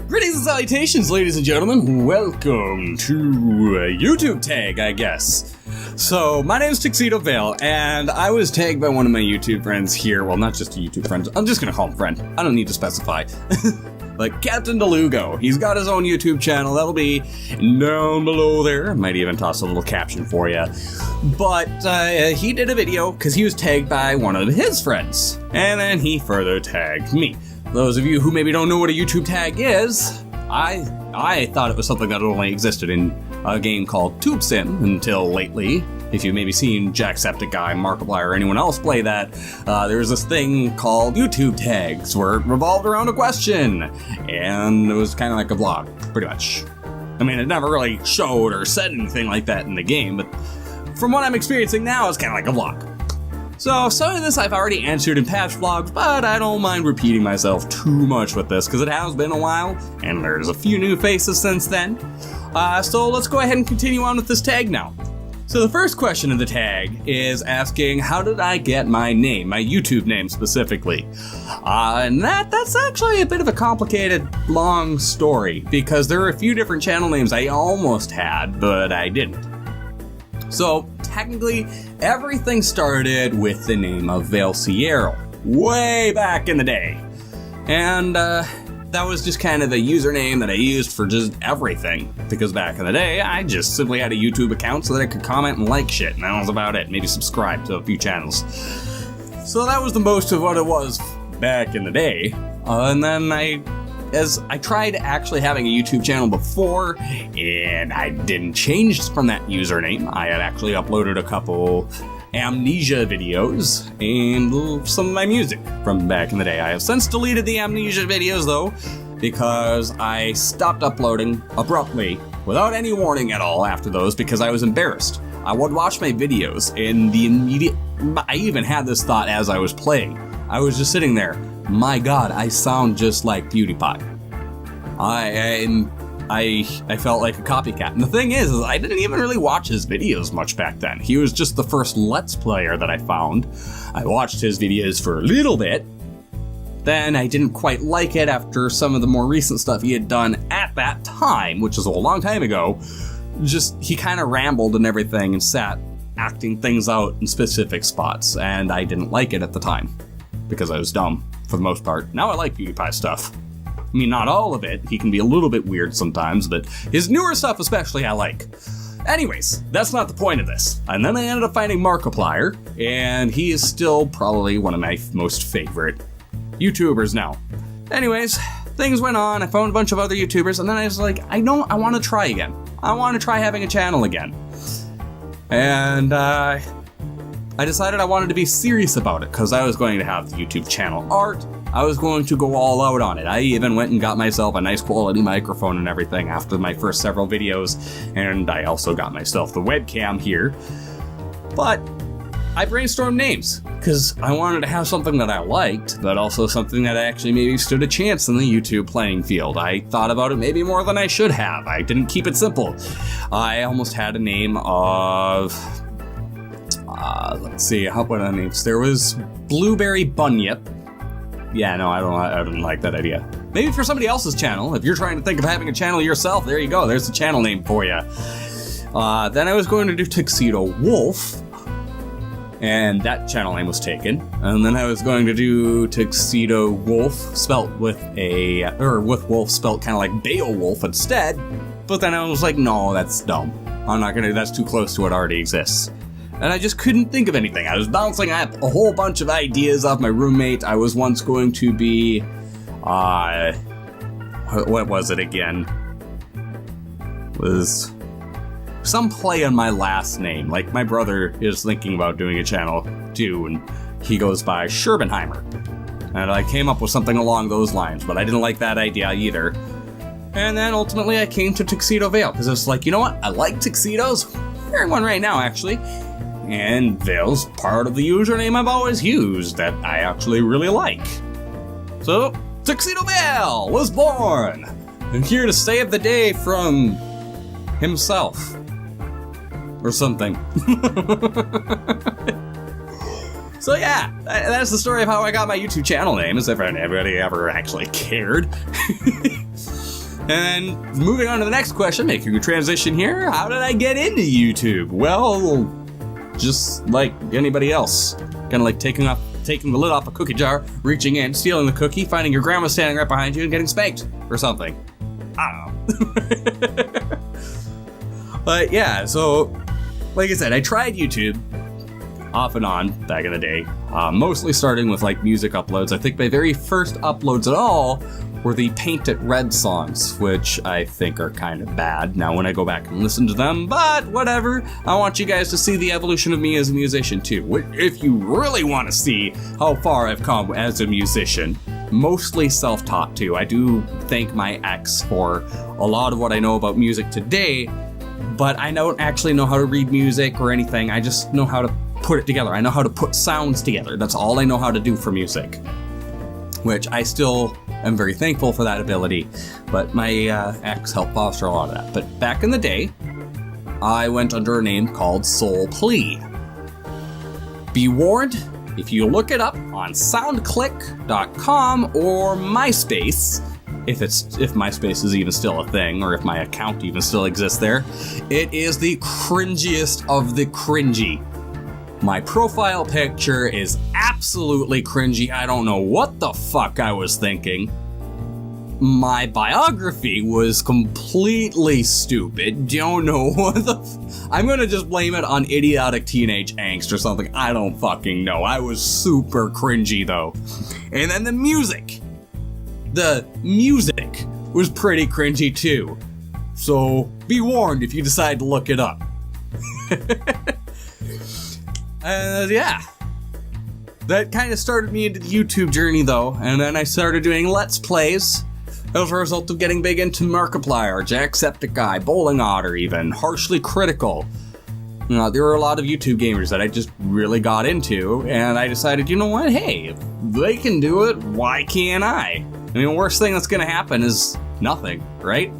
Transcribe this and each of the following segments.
Greetings and salutations, ladies and gentlemen. Welcome to a YouTube tag, I guess. So, my name is Tuxedo Vaile, and I was tagged by one of my YouTube friends here. Well, not just a YouTube friend. I'm just gonna call him friend. I don't need to specify. Like Captain Delugo. He's got his own YouTube channel. That'll be down below there. Might even toss a little caption for you. But he did a video because he was tagged by one of his friends. And then he further tagged me. Those of you who maybe don't know what a YouTube tag is, I thought it was something that only existed in a game called Tuxedo until lately. If you've maybe seen Jacksepticeye, Markiplier, or anyone else play that, there's this thing called YouTube tags where it revolved around a question, and it was kind of like a vlog, pretty much. I mean, it never really showed or said anything like that in the game, but from what I'm experiencing now, it's kind of like a vlog. So, some of this I've already answered in past vlogs, but I don't mind repeating myself too much with this, because it has been a while, and there's a few new faces since then. So let's go ahead and continue on with this tag now. So the first question of the tag is asking, how did I get my name, my YouTube name specifically? And that's actually a bit of a complicated, long story, because there are a few different channel names I almost had, but I didn't. So technically, everything started with the name of Vaile way back in the day. And that was just kind of the username that I used for just everything. Because back in the day, I just simply had a YouTube account so that I could comment and like shit, and that was about it. Maybe subscribe to a few channels. So that was the most of what it was back in the day. And then I tried actually having a YouTube channel before, and I didn't change from that username. I had actually uploaded a couple Amnesia videos and some of my music from back in the day. I have since deleted the Amnesia videos though, because I stopped uploading abruptly without any warning at all after those because I was embarrassed. I would watch my videos and I even had this thought as I was playing. I was just sitting there, my god, I sound just like PewDiePie. I felt like a copycat. And the thing is I didn't even really watch his videos much back then. He was just the first Let's Player that I found. I watched his videos for a little bit. Then I didn't quite like it after some of the more recent stuff he had done at that time, which was a long time ago. He kind of rambled and everything and sat acting things out in specific spots. And I didn't like it at the time because I was dumb for the most part. Now I like PewDiePie stuff. I mean, not all of it. He can be a little bit weird sometimes, but his newer stuff especially I like. Anyways, that's not the point of this. And then I ended up finding Markiplier, and he is still probably one of my most favorite YouTubers now. Anyways, things went on. I found a bunch of other YouTubers, and then I was like, I want to try again. I want to try having a channel again. And I decided I wanted to be serious about it, because I was going to have the YouTube channel art. I was going to go all out on it. I even went and got myself a nice quality microphone and everything after my first several videos, and I also got myself the webcam here. But I brainstormed names, because I wanted to have something that I liked, but also something that actually maybe stood a chance in the YouTube playing field. I thought about it maybe more than I should have. I didn't keep it simple. I almost had a name of... let's see, what are the names? There was Blueberry Bunyip. Yeah, no, I don't like that idea. Maybe for somebody else's channel. If you're trying to think of having a channel yourself, there you go. There's the channel name for you. Then I was going to do Tuxedo Wolf, and that channel name was taken. And then I was going to do Tuxedo Wolf, spelt with wolf spelt kind of like Beowulf instead. But then I was like, no, that's dumb. That's too close to what already exists. And I just couldn't think of anything. I was bouncing up a whole bunch of ideas off my roommate. I was once going to be, what was it again? Was some play on my last name. Like, my brother is thinking about doing a channel too, and he goes by Scherbenheimer. And I came up with something along those lines, but I didn't like that idea either. And then ultimately I came to Tuxedo Vaile, because I was like, you know what? I like tuxedos. I'm wearing one right now, actually. And Vaile's part of the username I've always used that I actually really like. So, Tuxedo Vaile was born, and here to save the day from himself. Or something. So yeah, that's the story of how I got my YouTube channel name, as if anybody ever actually cared. And moving on to the next question, making a transition here. How did I get into YouTube? Well, just like anybody else. Kind of like taking the lid off a cookie jar, reaching in, stealing the cookie, finding your grandma standing right behind you and getting spanked or something. I don't know. But yeah, so like I said, I tried YouTube off and on back in the day, mostly starting with like music uploads. I think my very first uploads at all were the Paint It Red songs, which I think are kind of bad now when I go back and listen to them, but whatever. I want you guys to see the evolution of me as a musician too. If you really want to see how far I've come as a musician, mostly self-taught too. I do thank my ex for a lot of what I know about music today, but I don't actually know how to read music or anything. I just know how to put it together. I know how to put sounds together. That's all I know how to do for music, which I still am very thankful for that ability, but my ex helped foster a lot of that. But back in the day, I went under a name called Soul Plea. Be warned, if you look it up on soundclick.com or MySpace, if MySpace is even still a thing, or if my account even still exists there, it is the cringiest of the cringy. My profile picture is absolutely cringy. I don't know what the fuck I was thinking. My biography was completely stupid. Don't know what the I'm gonna just blame it on idiotic teenage angst or something. I don't fucking know. I was super cringy though. And then the music. The music was pretty cringy too. So be warned if you decide to look it up. Yeah. That kind of started me into the YouTube journey though, and then I started doing Let's Plays as a result of getting big into Markiplier, Jacksepticeye, Bowling Otter even, Harshly Critical. There were a lot of YouTube gamers that I just really got into, and I decided, you know what, hey, if they can do it, why can't I? I mean, the worst thing that's gonna happen is nothing, right?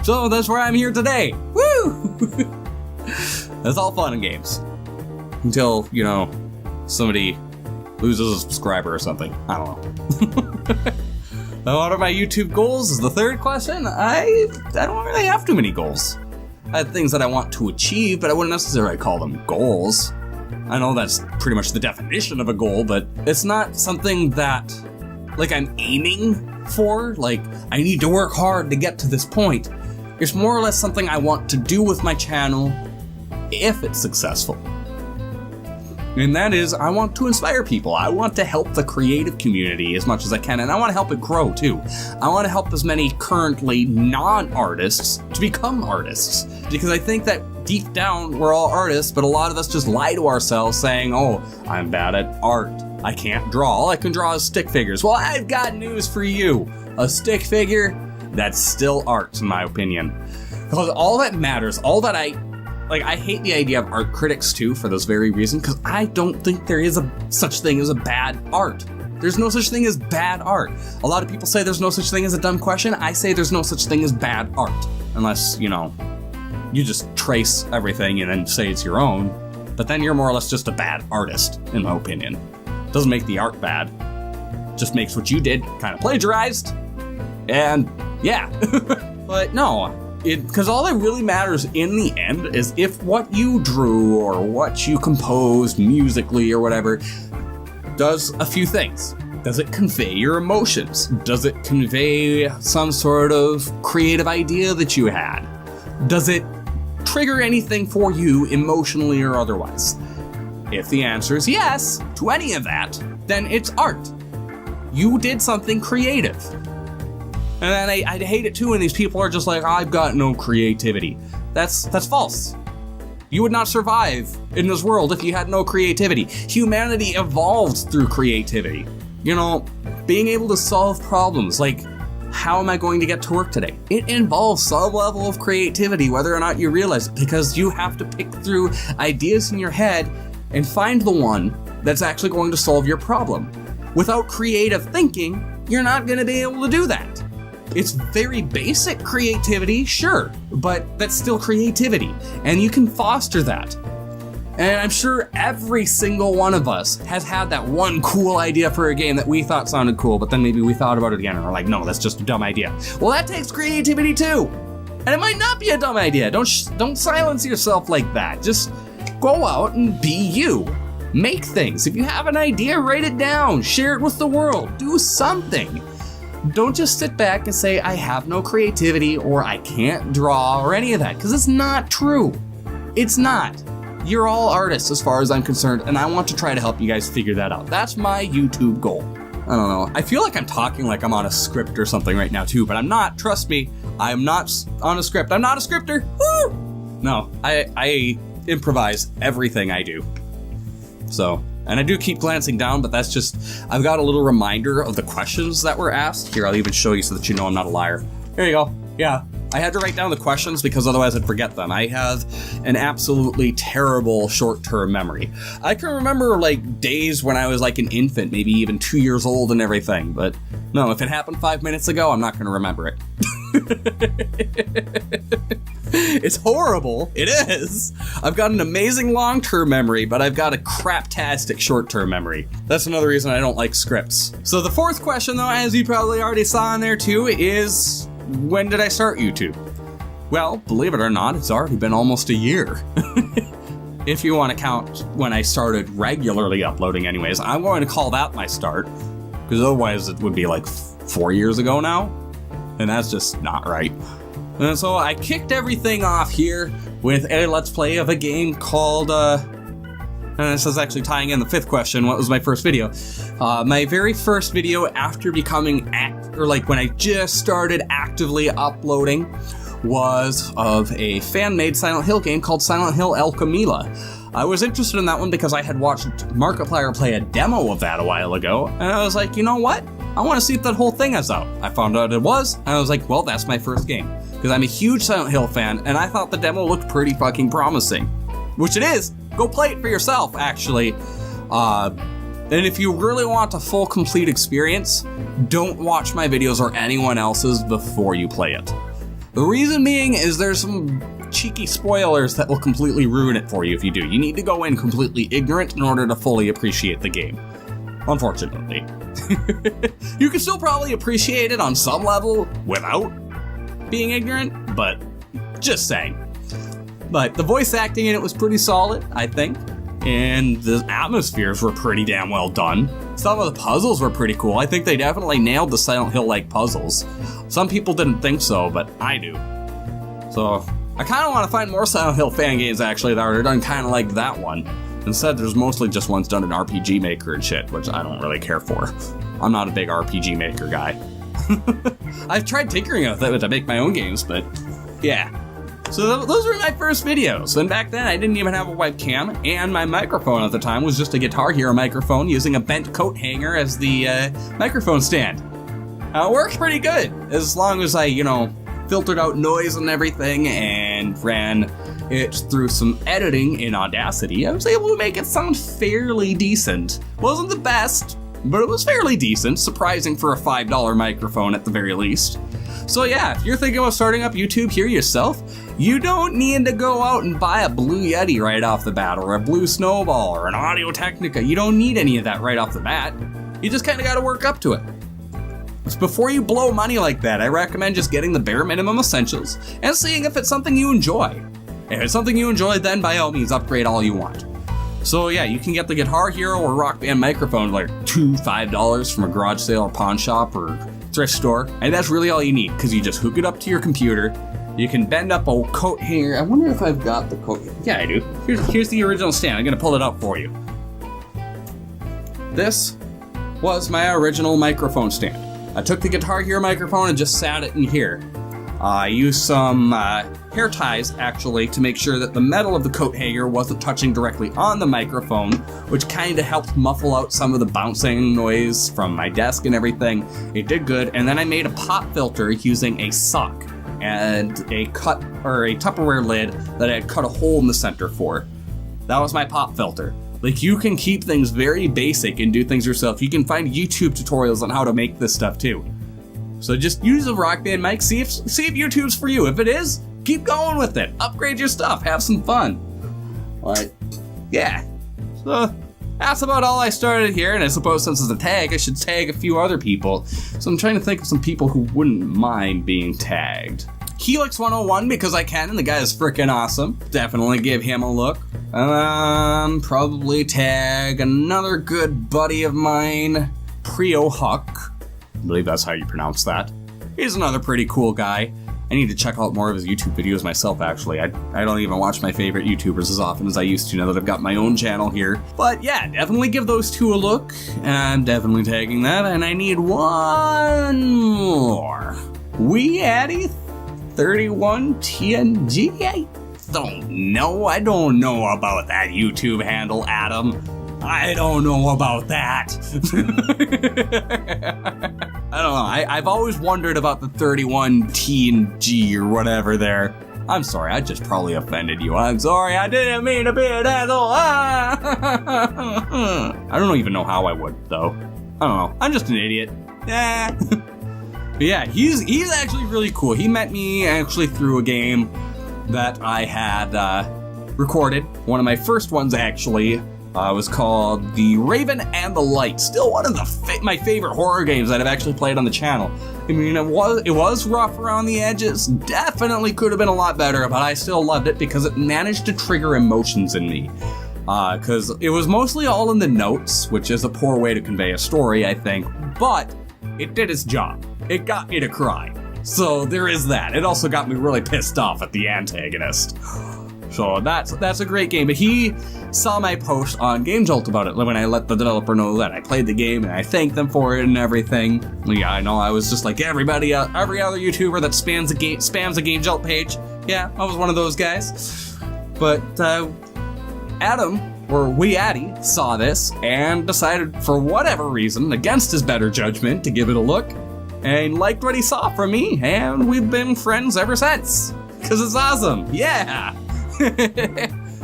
So that's where I'm here today. Woo! That's all fun and games. Until, you know, somebody loses a subscriber or something. I don't know. What are my YouTube goals is the third question. I don't really have too many goals. I have things that I want to achieve, but I wouldn't necessarily call them goals. I know that's pretty much the definition of a goal, but it's not something that, like, I'm aiming for. Like, I need to work hard to get to this point. It's more or less something I want to do with my channel if it's successful. And that is, I want to inspire people. I want to help the creative community as much as I can, and I want to help it grow too. I want to help as many currently non-artists to become artists. Because I think that deep down, we're all artists, but a lot of us just lie to ourselves saying, oh, I'm bad at art. I can't draw. All I can draw is stick figures. Well, I've got news for you. A stick figure, that's still art, in my opinion. Because all that matters, all that I hate the idea of art critics too for this very reason, because I don't think there is such thing as a bad art. There's no such thing as bad art. A lot of people say there's no such thing as a dumb question. I say there's no such thing as bad art. Unless, you know, you just trace everything and then say it's your own. But then you're more or less just a bad artist, in my opinion. Doesn't make the art bad. Just makes what you did kind of plagiarized. And yeah. But no. Because all that really matters in the end is if what you drew or what you composed musically or whatever does a few things. Does it convey your emotions? Does it convey some sort of creative idea that you had? Does it trigger anything for you emotionally or otherwise? If the answer is yes to any of that, then it's art. You did something creative. And then I hate it too when these people are just like, I've got no creativity. That's false. You would not survive in this world if you had no creativity. Humanity evolved through creativity. You know, being able to solve problems, like, how am I going to get to work today? It involves some level of creativity, whether or not you realize it, because you have to pick through ideas in your head and find the one that's actually going to solve your problem. Without creative thinking, you're not going to be able to do that. It's very basic creativity, sure, but that's still creativity, and you can foster that. And I'm sure every single one of us has had that one cool idea for a game that we thought sounded cool, but then maybe we thought about it again and we're like, no, that's just a dumb idea. Well, that takes creativity too. And it might not be a dumb idea. Don't silence yourself like that. Just go out and be you. Make things. If you have an idea, write it down. Share it with the world. Do something. Don't just sit back and say, I have no creativity or I can't draw or any of that, because it's not true. It's not. You're all artists as far as I'm concerned, and I want to try to help you guys figure that out. That's my YouTube goal. I don't know. I feel like I'm talking like I'm on a script or something right now too, but I'm not. Trust me, I'm not on a script. I'm not a scripter. Woo! No, I improvise everything I do. So, and I do keep glancing down, but that's just, I've got a little reminder of the questions that were asked. Here, I'll even show you so that you know I'm not a liar. Here you go. Yeah. I had to write down the questions because otherwise I'd forget them. I have an absolutely terrible short-term memory. I can remember like days when I was like an infant, maybe even 2 years old and everything, but no, if it happened 5 minutes ago, I'm not going to remember it. It's horrible. It is. I've got an amazing long-term memory, but I've got a craptastic short-term memory. That's another reason I don't like scripts. So the fourth question, though, as you probably already saw in there too, is when did I start YouTube? Well, believe it or not, it's already been almost a year. If you want to count when I started regularly uploading anyways, I'm going to call that my start, because otherwise it would be like 4 years ago now, and that's just not right. And so I kicked everything off here with a Let's Play of a game called, and this is actually tying in the fifth question, what was my first video? My very first video after becoming, when I just started actively uploading, was of a fan-made Silent Hill game called Silent Hill El Camila. I was interested in that one because I had watched Markiplier play a demo of that a while ago, and I was like, you know what? I want to see if that whole thing is out. I found out it was, and I was like, well, that's my first game. Because I'm a huge Silent Hill fan, and I thought the demo looked pretty fucking promising. Which it is. Go play it for yourself, actually. And if you really want a full, complete experience, don't watch my videos or anyone else's before you play it. The reason being is there's some cheeky spoilers that will completely ruin it for you if you do. You need to go in completely ignorant in order to fully appreciate the game. Unfortunately. You can still probably appreciate it on some level without being ignorant, but just saying. But the voice acting in it was pretty solid, I think, and the atmospheres were pretty damn well done. Some of the puzzles were pretty cool. I think they definitely nailed the Silent Hill-like puzzles. Some people didn't think so, but I do. So I kind of want to find more Silent Hill fan games, actually, that are done kind of like that one. Instead, there's mostly just ones done in RPG Maker and shit, which I don't really care for. I'm not a big RPG Maker guy. I've tried tinkering with it to make my own games, but yeah. So those were my first videos, and back then I didn't even have a webcam, and my microphone at the time was just a Guitar Hero microphone using a bent coat hanger as the microphone stand. It worked pretty good, as long as I, filtered out noise and everything, and ran it through some editing in Audacity. I was able to make it sound fairly decent. Wasn't the best, but it was fairly decent, surprising for a $5 microphone at the very least. So yeah, if you're thinking about starting up YouTube here yourself, you don't need to go out and buy a Blue Yeti right off the bat, or a Blue Snowball, or an Audio-Technica. You don't need any of that right off the bat. You just kind of got to work up to it. So before you blow money like that, I recommend just getting the bare minimum essentials and seeing if it's something you enjoy. If it's something you enjoy, then by all means upgrade all you want. So yeah, you can get the Guitar Hero or Rock Band microphone like $5 from a garage sale or pawn shop or thrift store, and that's really all you need, because you just hook it up to your computer. You can bend up a coat hanger. I wonder if I've got the coat. Yeah, I do. Here's the original stand. I'm gonna pull it up for you. This was my original microphone stand. I took the Guitar Hero microphone and just sat it in here. I used some hair ties, actually, to make sure that the metal of the coat hanger wasn't touching directly on the microphone, which kind of helped muffle out some of the bouncing noise from my desk and everything. It did good, and then I made a pop filter using a sock and a Tupperware lid that I had cut a hole in the center for. That was my pop filter. Like, you can keep things very basic and do things yourself. You can find YouTube tutorials on how to make this stuff too. So just use a Rock Band mic, see if YouTube's for you. If it is, keep going with it. Upgrade your stuff, have some fun. But yeah. So that's about all I started here, and I suppose since it's a tag, I should tag a few other people. So I'm trying to think of some people who wouldn't mind being tagged. Helix 101 because I can, and the guy is freaking awesome. Definitely give him a look. Probably tag another good buddy of mine, Prio Huck. I believe that's how you pronounce that. He's another pretty cool guy. I need to check out more of his YouTube videos myself, actually. I don't even watch my favorite YouTubers as often as I used to now that I've got my own channel here. But yeah, definitely give those two a look. I'm definitely tagging that, and I need one more. We Addy 31 TNG? I don't know about that YouTube handle, Adam. I don't know about that. I don't know. I've always wondered about the 31 TNG or whatever there. I'm sorry, I just probably offended you. I'm sorry, I didn't mean to be an asshole. I don't even know how I would, though. I don't know. I'm just an idiot. But yeah, he's actually really cool. He met me actually through a game that I had recorded. One of my first ones, actually. Was called The Raven and the Light. Still one of my favorite horror games that I've actually played on the channel. I mean, it was rough around the edges. Definitely could have been a lot better, but I still loved it because it managed to trigger emotions in me. Because it was mostly all in the notes, which is a poor way to convey a story, I think. But it did its job. It got me to cry. So there is that. It also got me really pissed off at the antagonist. So that's a great game. But he saw my post on Game Jolt about it when I let the developer know that I played the game, and I thanked them for it and everything. Yeah, I know I was just like every other YouTuber that spams a Game Jolt page. Yeah, I was one of those guys. But Adam, or We Addy, saw this and decided for whatever reason, against his better judgment, to give it a look, and liked what he saw from me, and we've been friends ever since. Because it's awesome. Yeah.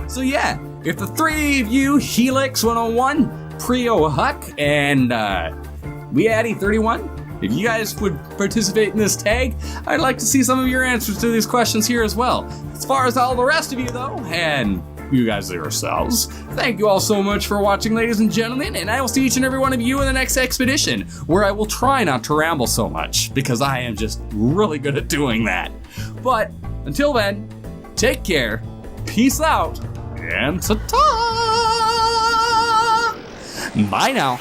So yeah, if the three of you, Helix 101, Prio Huck, and We Addy 31, if you guys would participate in this tag, I'd like to see some of your answers to these questions here as well. As far as all the rest of you though, and you guys yourselves, thank you all so much for watching, ladies and gentlemen, and I will see each and every one of you in the next expedition, where I will try not to ramble so much, because I am just really good at doing that. But until then, take care, peace out, and ta-ta! Bye now.